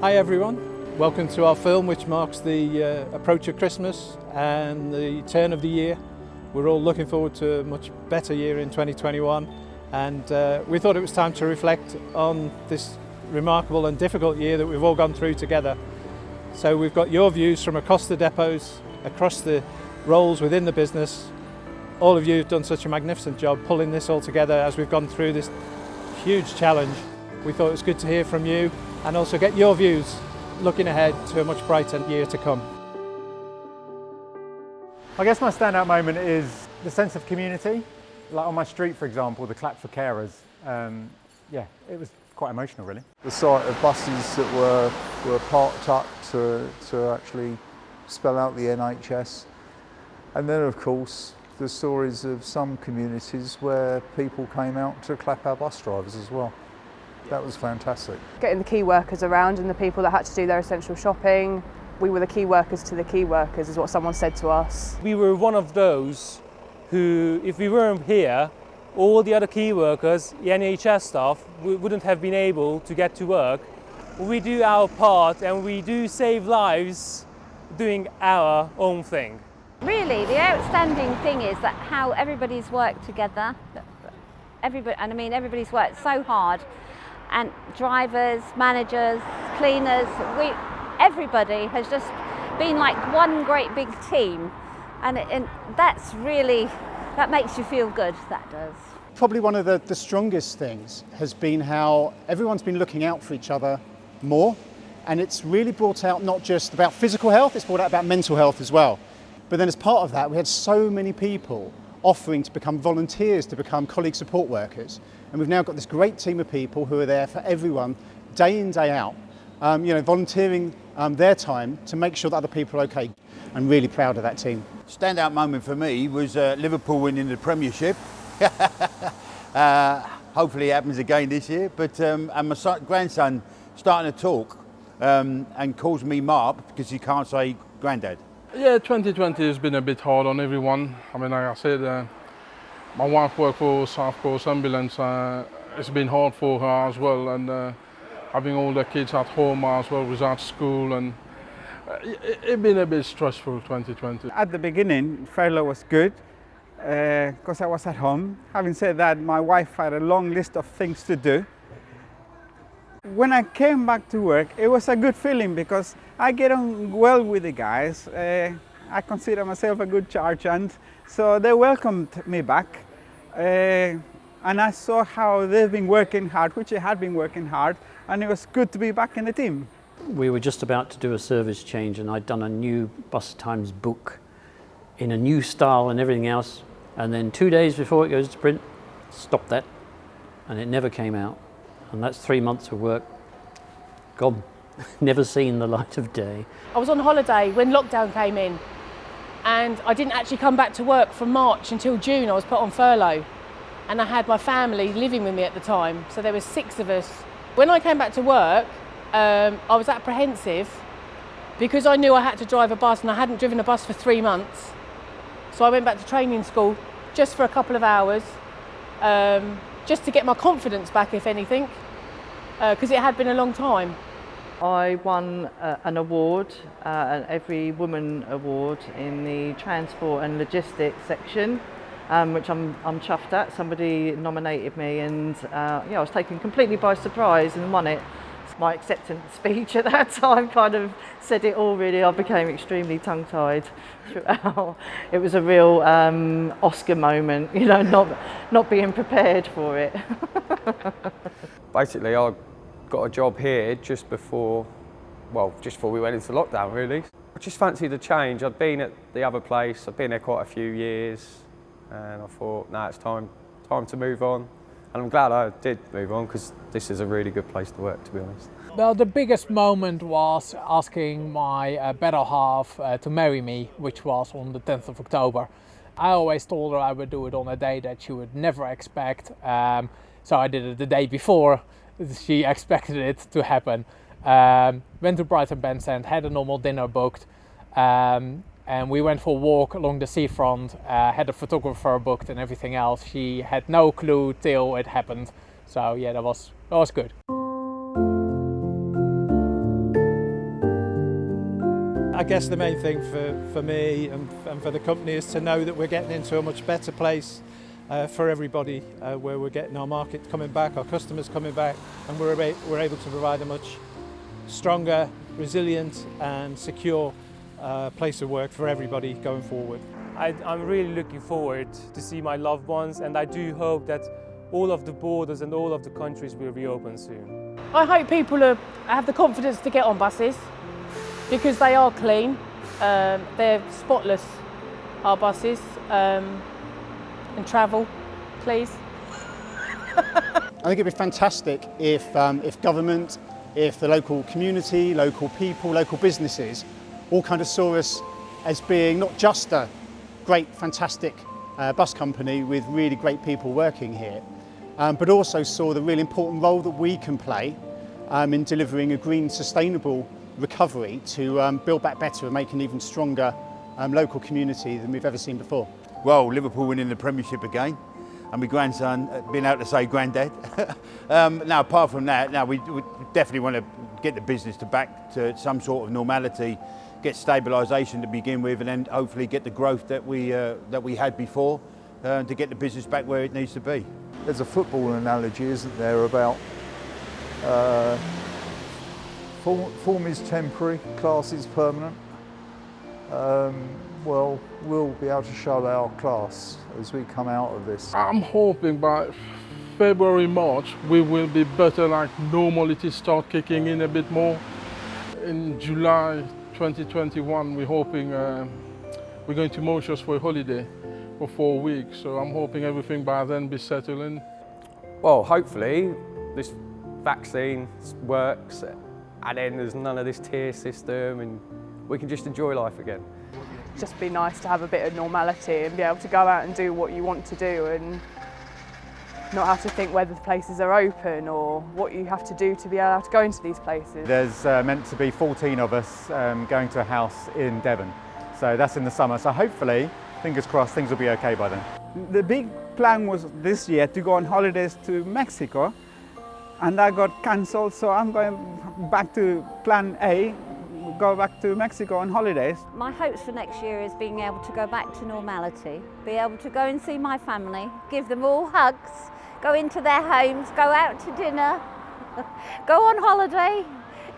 Hi everyone, welcome to our film which marks the approach of Christmas and the turn of the year. We're all looking forward to a much better year in 2021 and we thought it was time to reflect on this remarkable and difficult year that we've all gone through together. So we've got your views from across the depots, across the roles within the business. All of you have done such a magnificent job pulling this all together as we've gone through this huge challenge. We thought it was good to hear from you and also get your views looking ahead to a much brighter year to come. I guess my standout moment is the sense of community. Like on my street, for example, the clap for carers. Yeah, it was quite emotional, really. The sight of buses that were parked up to actually spell out the NHS. And then, of course, the stories of some communities where people came out to clap our bus drivers as well. That was fantastic. Getting the key workers around and the people that had to do their essential shopping. We were the key workers to the key workers is what someone said to us. We were one of those who, if we weren't here, all the other key workers, the NHS staff, wouldn't have been able to get to work. We do our part and we do save lives doing our own thing. Really, the outstanding thing is that how everybody's worked together. Everybody's worked so hard. And drivers, managers, cleaners, everybody has just been like one great big team. And that makes you feel good, that does. Probably one of the strongest things has been how everyone's been looking out for each other more. And it's really brought out not just about physical health, it's brought out about mental health as well. But then as part of that, we had so many people offering to become volunteers, to become colleague support workers. And we've now got this great team of people who are there for everyone, day in, day out, volunteering their time to make sure that other people are okay. I'm really proud of that team. Standout moment for me was Liverpool winning the Premiership. Hopefully it happens again this year. But and my grandson starting to talk and calls me Mark because he can't say Grandad. Yeah, 2020 has been a bit hard on everyone. I mean, like I said, my wife worked for South Coast Ambulance. It's been hard for her as well, and having all the kids at home as well without school, and it's been a bit stressful 2020. At the beginning, furlough was good because I was at home. Having said that, my wife had a long list of things to do. When I came back to work, it was a good feeling because I get on well with the guys. I consider myself a good sergeant, so they welcomed me back. And I saw how they've been working hard, which they had been working hard, and it was good to be back in the team. We were just about to do a service change and I'd done a new bus times book in a new style and everything else. And then 2 days before it goes to print, stop that, and it never came out. And that's 3 months of work gone, never seen the light of day. I was on holiday when lockdown came in and I didn't actually come back to work from March until June. I was put on furlough and I had my family living with me at the time, so there were 6 of us. When I came back to work, I was apprehensive because I knew I had to drive a bus and I hadn't driven a bus for 3 months. So I went back to training school just for a couple of hours, just to get my confidence back, if anything, because it had been a long time. I won an award, an Every Woman award in the transport and logistics section, which I'm chuffed at. Somebody nominated me and I was taken completely by surprise and won it. My acceptance speech at that time kind of said it all really. I became extremely tongue-tied throughout. It was a real Oscar moment, not being prepared for it. Basically, I got a job here just before we went into lockdown, really. I just fancied a change. I'd been at the other place, I'd been there quite a few years, and I thought, now it's time to move on. And I'm glad I did move on because this is a really good place to work, to be honest. Well, the biggest moment was asking my better half to marry me, which was on the 10th of October. I always told her I would do it on a day that she would never expect. So I did it the day before she expected it to happen. Went to Brighton Bandstand, had a normal dinner booked. And we went for a walk along the seafront, had a photographer booked and everything else. She had no clue till it happened. So yeah, that was good. I guess the main thing for me and for the company is to know that we're getting into a much better place for everybody, where we're getting our market coming back, our customers coming back, and we're able to provide a much stronger, resilient and secure place of work for everybody going forward. I'm really looking forward to see my loved ones, and I do hope that all of the borders and all of the countries will reopen soon. I hope people have the confidence to get on buses because they are clean, they're spotless, our buses, and travel, please. I think it'd be fantastic if government, if the local community, local people, local businesses all kind of saw us as being not just a great, fantastic bus company with really great people working here, but also saw the really important role that we can play in delivering a green, sustainable recovery to build back better and make an even stronger local community than we've ever seen before. Well, Liverpool winning the Premiership again, and my grandson being able to say granddad. Now, apart from that, now we definitely want to get the business back to some sort of normality, get stabilisation to begin with, and then hopefully get the growth that we had before to get the business back where it needs to be. There's a football analogy, isn't there, about form is temporary, class is permanent. Well, we'll be able to show our class as we come out of this. I'm hoping by February, March, we will be better, like normality start kicking in a bit more. In July 2021, we're hoping we're going to Mauritius for a holiday for 4 weeks. So I'm hoping everything by then be settling. Well, hopefully this vaccine works and then there's none of this tier system and we can just enjoy life again. Just be nice to have a bit of normality and be able to go out and do what you want to do and not have to think whether the places are open or what you have to do to be able to go into these places. There's meant to be 14 of us going to a house in Devon. So that's in the summer. So hopefully, fingers crossed, things will be okay by then. The big plan was this year to go on holidays to Mexico, and that got cancelled, so I'm going back to plan A, go back to Mexico on holidays. My hopes for next year is being able to go back to normality, be able to go and see my family, give them all hugs, go into their homes, go out to dinner, go on holiday.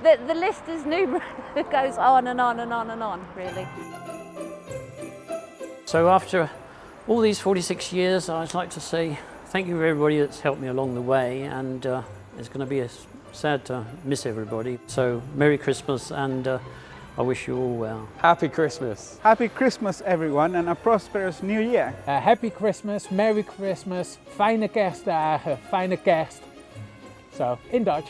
The list is numerous. It goes on and on and on and on, really. So after all these 46 years, I'd like to say thank you to everybody that's helped me along the way, and it's going to be sad to miss everybody. So Merry Christmas, and I wish you all well. Happy Christmas. Happy Christmas everyone, and a prosperous new year. Happy Christmas, Merry Christmas, fijne kerstdagen, fijne kerst. So, in Dutch.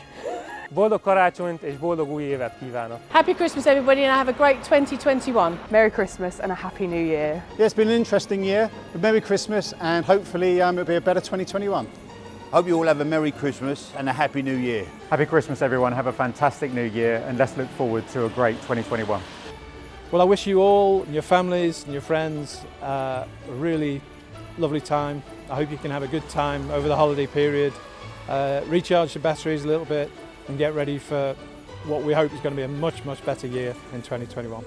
Boldog karácsonyt és boldog új évet kívánok. Happy Christmas everybody and have a great 2021. Merry Christmas and a Happy New Year. Yeah, it's been an interesting year, but Merry Christmas, and hopefully it'll be a better 2021. Hope you all have a Merry Christmas and a Happy New Year. Happy Christmas everyone, have a fantastic new year, and let's look forward to a great 2021. Well, I wish you all and your families and your friends a really lovely time. I hope you can have a good time over the holiday period, recharge your batteries a little bit and get ready for what we hope is going to be a much, much better year in 2021.